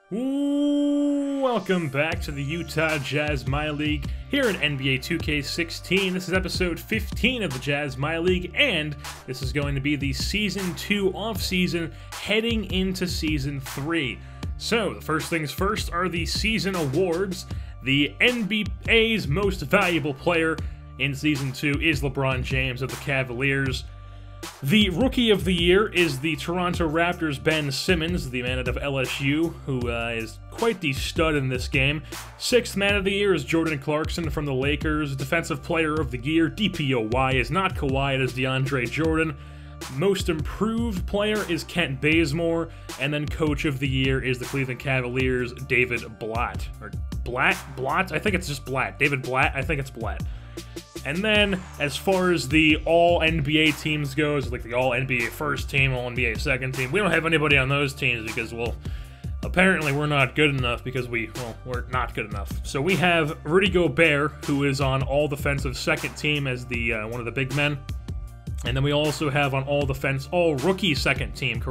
Welcome back to the Utah Jazz MyLeague here in NBA 2K16. This is episode 15 of the Jazz MyLeague, and this is going to be the Season 2 off-season heading into Season 3. So, the first things first are the season awards. The NBA's most valuable player in Season 2 is LeBron James of the Cavaliers. The Rookie of the Year is the Toronto Raptors' Ben Simmons, the man out of LSU, who is quite the stud in this game. Sixth Man of the Year is Jordan Clarkson from the Lakers. Defensive Player of the Year, DPOY, is not Kawhi, it is DeAndre Jordan. Most Improved Player is Kent Bazemore, and then Coach of the Year is the Cleveland Cavaliers' David Blatt. Or Blatt? I think it's just Blatt. David Blatt? I think it's Blatt. And then, as far as the All-NBA teams goes, like the All-NBA first team, All-NBA second team, we don't have anybody on those teams because, well, apparently we're not good enough because we're not good enough. So we have Rudy Gobert, who is on All-Defensive second team as the one of the big men. And then we also have on All-Rookie second team,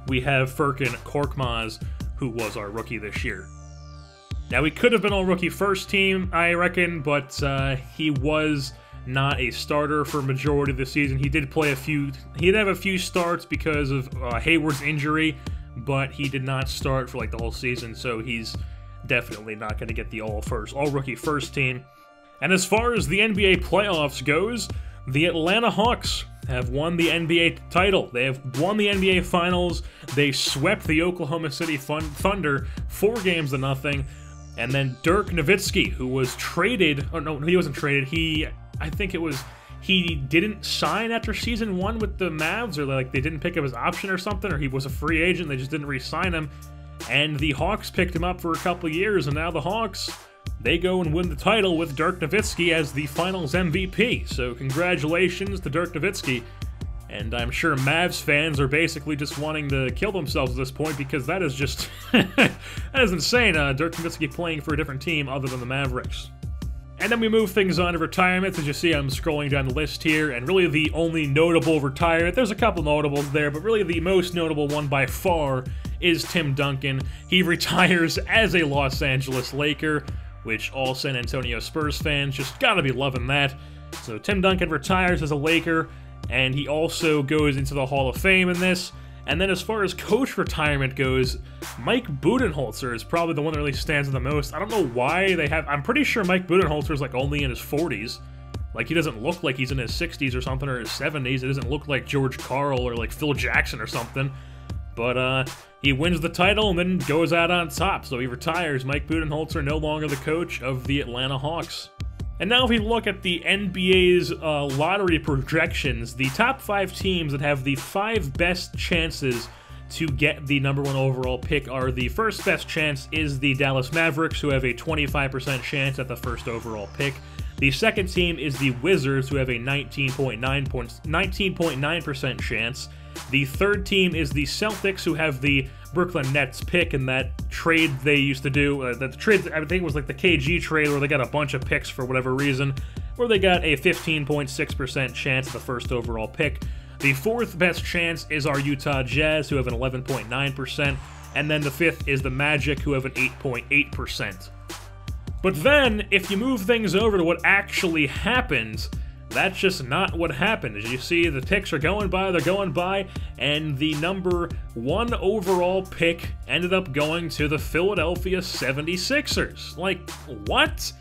we have Furkan Korkmaz, who was our rookie this year. Now, he could have been all-rookie first team, I reckon, but he was not a starter for a majority of the season. He did play he did have a few starts because of Hayward's injury, but he did not start for like the whole season, so he's definitely not going to get the all-rookie first team. And as far as the NBA playoffs goes, the Atlanta Hawks have won the NBA title. They have won the NBA Finals. They swept the Oklahoma City Thunder 4-0. And then Dirk Nowitzki, who was traded, oh no, he wasn't traded, he didn't sign after Season 1 with the Mavs, or like they didn't pick up his option or something, or he was a free agent, they just didn't re-sign him, and the Hawks picked him up for a couple of years, and now the Hawks, they go and win the title with Dirk Nowitzki as the Finals MVP, so congratulations to Dirk Nowitzki. And I'm sure Mavs fans are basically just wanting to kill themselves at this point because that is just... that is insane, Dirk Nowitzki playing for a different team other than the Mavericks. And then we move things on to retirements. As you see, I'm scrolling down the list here, and really the only notable retirement... There's a couple notables there, but really the most notable one by far is Tim Duncan. He retires as a Los Angeles Laker, which all San Antonio Spurs fans just gotta be loving that. So Tim Duncan retires as a Laker, and he also goes into the Hall of Fame in this. And then as far as coach retirement goes, Mike Budenholzer is probably the one that really stands out the most. I don't know why they have... I'm pretty sure Mike Budenholzer is like only in his 40s. Like, he doesn't look like he's in his 60s or something, or his 70s. It doesn't look like George Karl or like Phil Jackson or something. But he wins the title and then goes out on top. So he retires. Mike Budenholzer no longer the coach of the Atlanta Hawks. And now if we look at the NBA's lottery projections, the top 5 teams that have the 5 best chances to get the #1 overall pick are: the first best chance is the Dallas Mavericks, who have a 25% chance at the first overall pick. The second team is the Wizards, who have a 19.9% chance. The third team is the Celtics, who have the Brooklyn Nets pick in that trade they used to do. The trade, I think it was like the KG trade, where they got a bunch of picks for whatever reason, where they got a 15.6% chance at the first overall pick. The fourth best chance is our Utah Jazz, who have an 11.9%, and then the fifth is the Magic, who have an 8.8%. But then, if you move things over to what actually happens, that's just not what happened. As you see, the picks are going by, and the #1 overall pick ended up going to the Philadelphia 76ers. Like, what?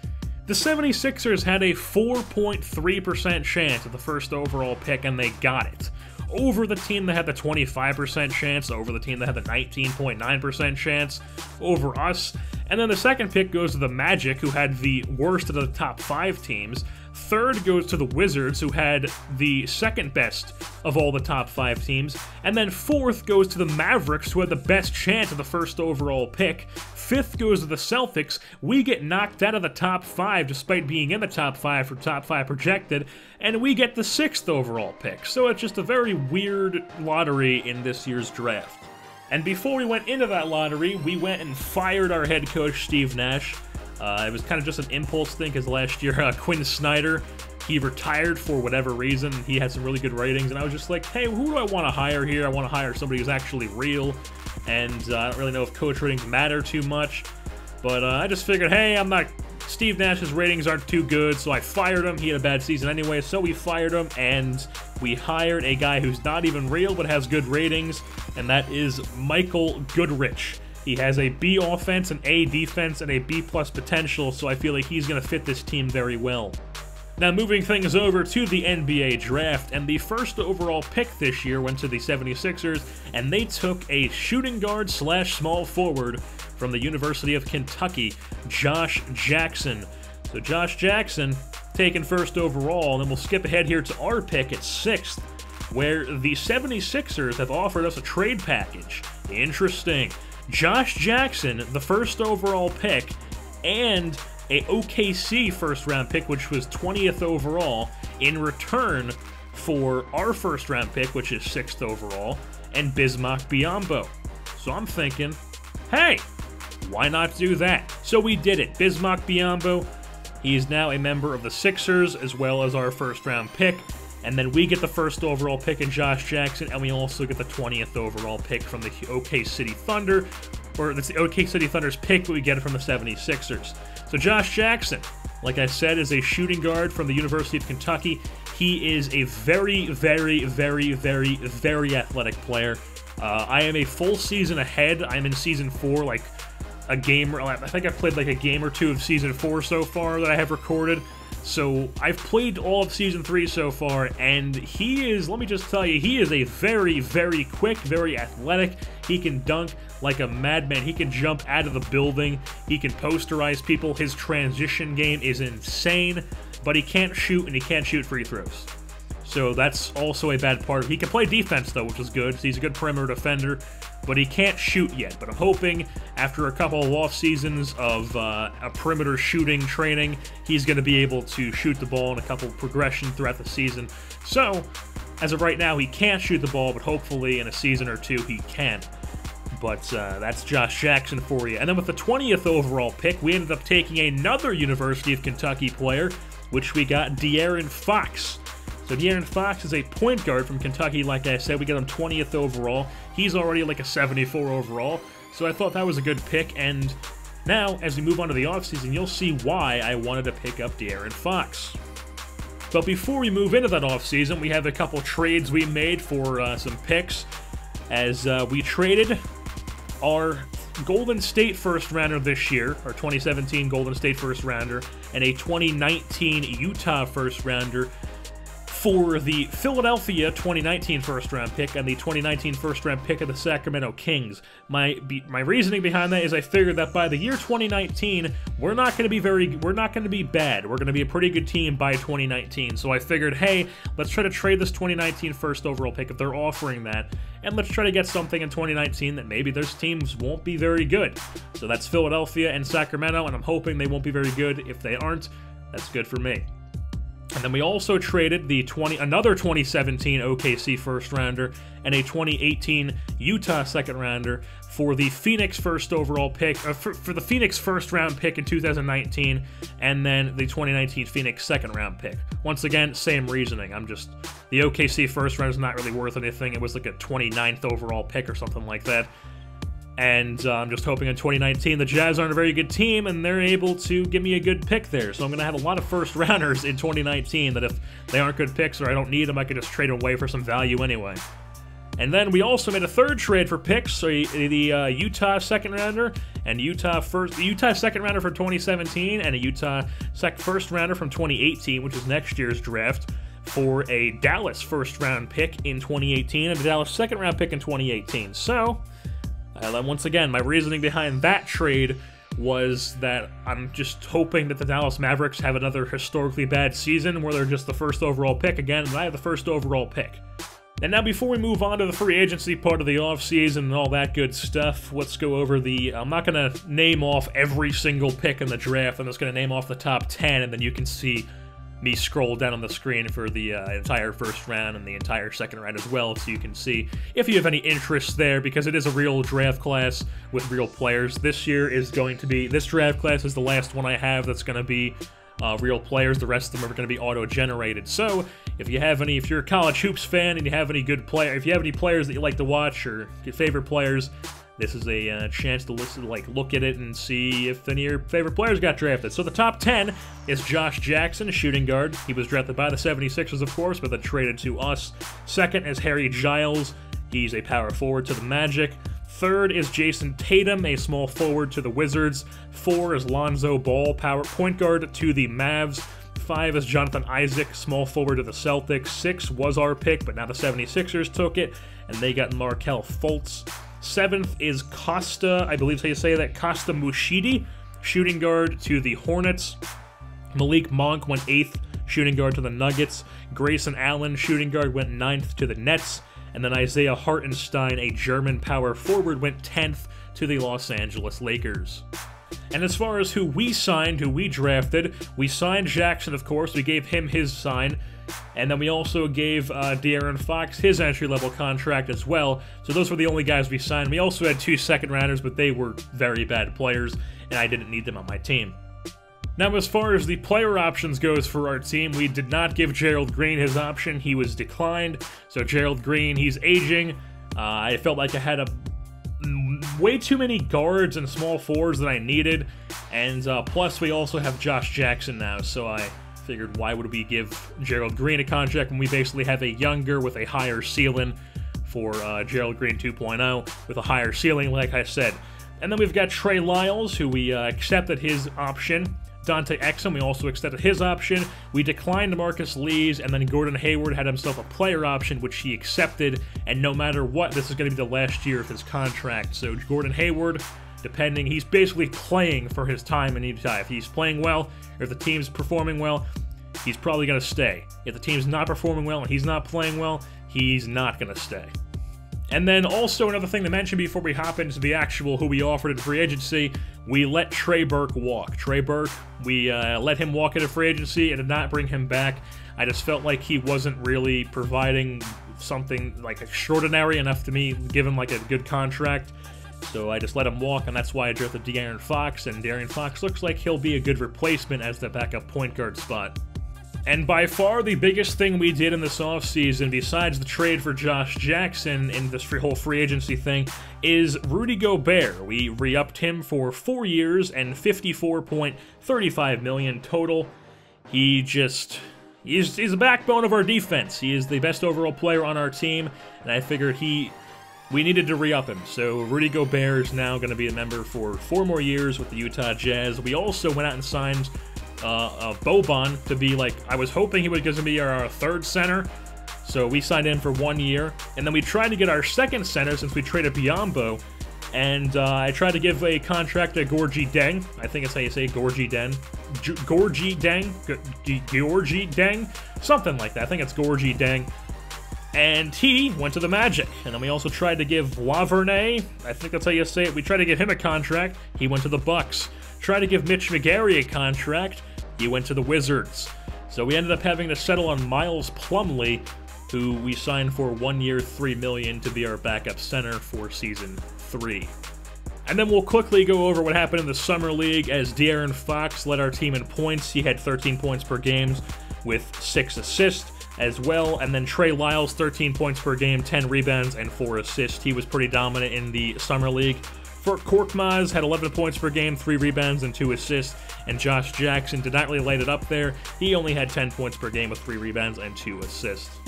The 76ers had a 4.3% chance at the first overall pick, and they got it. Over the team that had the 25% chance, over the team that had the 19.9% chance, over us. And then the second pick goes to the Magic, who had the worst of the top 5 teams. Third goes to the Wizards, who had the second best of all the top 5 teams. And then fourth goes to the Mavericks, who had the best chance of the first overall pick. Fifth goes to the Celtics. We get knocked out of the top 5 despite being in the top 5 for top 5 projected, and we get the 6th overall pick. So it's just a very weird lottery in this year's draft. And before we went into that lottery, we went and fired our head coach, Steve Nash. It was kind of just an impulse thing, because last year, Quinn Snyder, he retired for whatever reason. He had some really good ratings, and I was just like, hey, who do I want to hire here? I want to hire somebody who's actually real. and I don't really know if coach ratings matter too much, but I just figured, hey, Steve Nash's ratings aren't too good, so I fired him. He had a bad season anyway, so we fired him, and we hired a guy who's not even real but has good ratings, and that is Michael Goodrich. He has a B offense, an A defense, and a B+ potential, so I feel like he's going to fit this team very well. Now, moving things over to the NBA draft, and the first overall pick this year went to the 76ers, and they took a shooting guard / small forward from the University of Kentucky, Josh Jackson. So Josh Jackson taken first overall, and then we'll skip ahead here to our pick at 6th, where the 76ers have offered us a trade package. Interesting. Josh Jackson, the first overall pick, and a OKC first-round pick, which was 20th overall, in return for our first-round pick, which is 6th overall, and Bismack Biyombo. So I'm thinking, hey, why not do that? So we did it. Bismack Biyombo, he is now a member of the Sixers, as well as our first-round pick. And then we get the first overall pick in Josh Jackson, and we also get the 20th overall pick from the OK City Thunder, or it's the OK City Thunder's pick, but we get it from the 76ers. So Josh Jackson, like I said, is a shooting guard from the University of Kentucky. He is a very, very, very, very, very athletic player. I am a full season ahead. I'm in Season 4, like a game, I think I've played like a game or two of Season 4 so far that I have recorded. So I've played all of Season 3 so far, and he is, let me just tell you, he is a very, very quick, very athletic. He can dunk like a madman. He can jump out of the building. He can posterize people. His transition game is insane, but he can't shoot, and he can't shoot free throws. So that's also a bad part. He can play defense, though, which is good. He's a good perimeter defender, but he can't shoot yet. But I'm hoping after a couple of off seasons of a perimeter shooting training, he's going to be able to shoot the ball in a couple of progression throughout the season. So, as of right now, he can't shoot the ball, but hopefully in a season or two he can. But that's Josh Jackson for you. And then with the 20th overall pick, we ended up taking another University of Kentucky player, which we got De'Aaron Fox. So De'Aaron Fox is a point guard from Kentucky, like I said. We got him 20th overall. He's already like a 74 overall, so I thought that was a good pick. And now, as we move on to the offseason, you'll see why I wanted to pick up De'Aaron Fox. But before we move into that offseason, we have a couple trades we made for some picks, as we traded our Golden State first-rounder this year, our 2017 Golden State first-rounder, and a 2019 Utah first-rounder for the Philadelphia 2019 first-round pick and the 2019 first-round pick of the Sacramento Kings. My reasoning behind that is I figured that by the year 2019, we're not going to be bad. We're going to be a pretty good team by 2019. So I figured, hey, let's try to trade this 2019 first overall pick if they're offering that, and let's try to get something in 2019 that maybe those teams won't be very good. So that's Philadelphia and Sacramento, and I'm hoping they won't be very good. If they aren't, that's good for me. And then we also traded another 2017 OKC first-rounder and a 2018 Utah second-rounder for the Phoenix first overall pick, for the Phoenix first-round pick in 2019, and then the 2019 Phoenix second-round pick. Once again, same reasoning. The OKC first-round is not really worth anything. It was like a 29th overall pick or something like that. And I'm just hoping in 2019 the Jazz aren't a very good team and they're able to give me a good pick there. So I'm going to have a lot of first-rounders in 2019 that if they aren't good picks or I don't need them, I can just trade them away for some value anyway. And then we also made a third trade for picks, so the Utah second-rounder and the Utah second-rounder from 2017 and a Utah first-rounder from 2018, which is next year's draft, for a Dallas first-round pick in 2018 and a Dallas second-round pick in 2018. So once again, my reasoning behind that trade was that I'm just hoping that the Dallas Mavericks have another historically bad season where they're just the first overall pick again, and I have the first overall pick. And now before we move on to the free agency part of the offseason and all that good stuff, let's go over I'm not going to name off every single pick in the draft. I'm just going to name off the top 10, and then you can see me scroll down on the screen for the entire first round and the entire second round as well, so you can see if you have any interest there, because it is a real draft class with real players. This draft class is the last one I have that's going to be real players. The rest of them are going to be auto-generated. So if you're a college hoops fan and you have any good if you have any players that you like to watch or your favorite players, this is a chance to listen, look at it and see if any of your favorite players got drafted. So the top 10 is Josh Jackson, shooting guard. He was drafted by the 76ers, of course, but then traded to us. Second is Harry Giles. He's a power forward to the Magic. Third is Jason Tatum, a small forward to the Wizards. 4 is Lonzo Ball, point guard to the Mavs. 5 is Jonathan Isaac, small forward to the Celtics. 6 was our pick, but now the 76ers took it, and they got Markelle Fultz. 7th is Costa, I believe is how you say that, Costa Mushidi, shooting guard to the Hornets. Malik Monk went 8th, shooting guard to the Nuggets. Grayson Allen, shooting guard, went 9th to the Nets. And then Isaiah Hartenstein, a German power forward, went 10th to the Los Angeles Lakers. And as far as who we signed, who we drafted, we signed Jackson, of course. We gave him his sign. And then we also gave De'Aaron Fox his entry-level contract as well. So those were the only guys we signed. We also had 2 second-rounders, but they were very bad players, and I didn't need them on my team. Now, as far as the player options goes for our team, we did not give Gerald Green his option. He was declined. So Gerald Green, he's aging. I felt like I had way too many guards and small forwards that I needed. And plus, we also have Josh Jackson now. So I figured, why would we give Gerald Green a contract when we basically have a younger with a higher ceiling for Gerald Green 2.0 with a higher ceiling, like I said. And then we've got Trey Lyles, who we accepted his option. Dante Exum, we also accepted his option. We declined Marcus Lee's, and then Gordon Hayward had himself a player option, which he accepted. And no matter what, this is going to be the last year of his contract. So Gordon Hayward, depending, he's basically playing for his time in Utah. If he's playing well, or if the team's performing well, he's probably going to stay. If the team's not performing well and he's not playing well, he's not going to stay. And then also another thing to mention before we hop into the actual who we offered in free agency, we let Trey Burke walk. Trey Burke, we let him walk into free agency and did not bring him back. I just felt like he wasn't really providing something like extraordinary enough to me, give him like a good contract. So I just let him walk, and that's why I drafted De'Aaron Fox, and De'Aaron Fox looks like he'll be a good replacement as the backup point guard spot. And by far the biggest thing we did in this offseason, besides the trade for Josh Jackson in this whole free agency thing, is Rudy Gobert. We re-upped him for 4 years and $54.35 million total. He's the backbone of our defense. He is the best overall player on our team, and I figured we needed to re-up him. So Rudy Gobert is now going to be a member for 4 more years with the Utah Jazz. We also went out and signed Boban to be I was hoping he was going to be our 3rd center, so we signed in for 1 year, and then we tried to get our 2nd center since we traded Biyombo, and I tried to give a contract to Gorgui Dieng. I think that's how you say Gorgui Dieng. Gorgui Dieng, something like that. I think it's Gorgui Dieng. And he went to the Magic. And then we also tried to give Lavernay, I think that's how you say it, we tried to give him a contract. He went to the Bucks. Tried to give Mitch McGary a contract. He went to the Wizards. So we ended up having to settle on Miles Plumlee, who we signed for 1 year, $3 million to be our backup center for Season 3. And then we'll quickly go over what happened in the Summer League as De'Aaron Fox led our team in points. He had 13 points per game with 6 assists as well. And then Trey Lyles, 13 points per game, 10 rebounds, and 4 assists. He was pretty dominant in the Summer League. Korkmaz had 11 points per game, 3 rebounds, and 2 assists. And Josh Jackson did not really light it up there. He only had 10 points per game with 3 rebounds and 2 assists.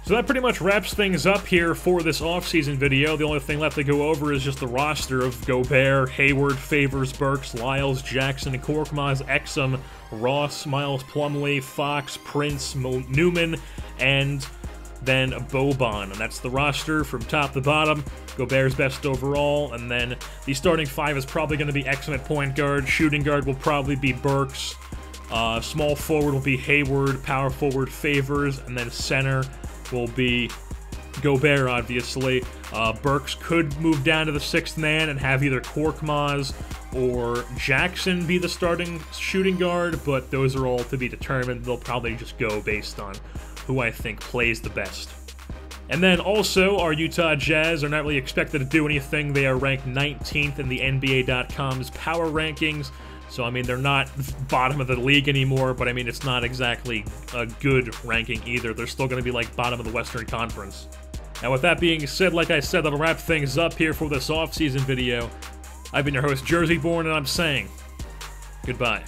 So that pretty much wraps things up here for this offseason video. The only thing left to go over is just the roster of Gobert, Hayward, Favors, Burks, Lyles, Jackson, Korkmaz, Exum, Ross, Miles Plumlee, Fox, Prince, Newman, and then Boban. And that's the roster from top to bottom. Gobert's best overall, and then the starting 5 is probably going to be Exum at point guard. Shooting guard will probably be Burks. Small forward will be Hayward. Power forward Favors, and then center will be Gobert, obviously. Burks could move down to the 6th man and have either Korkmaz or Jackson be the starting shooting guard, but those are all to be determined. They'll probably just go based on who I think plays the best. And then also, our Utah Jazz are not really expected to do anything. They are ranked 19th in the NBA.com's power rankings. So, I mean, they're not bottom of the league anymore, but, I mean, it's not exactly a good ranking either. They're still going to be, bottom of the Western Conference. Now with that being said, like I said, that'll wrap things up here for this off-season video. I've been your host, Jersey Born, and I'm saying goodbye.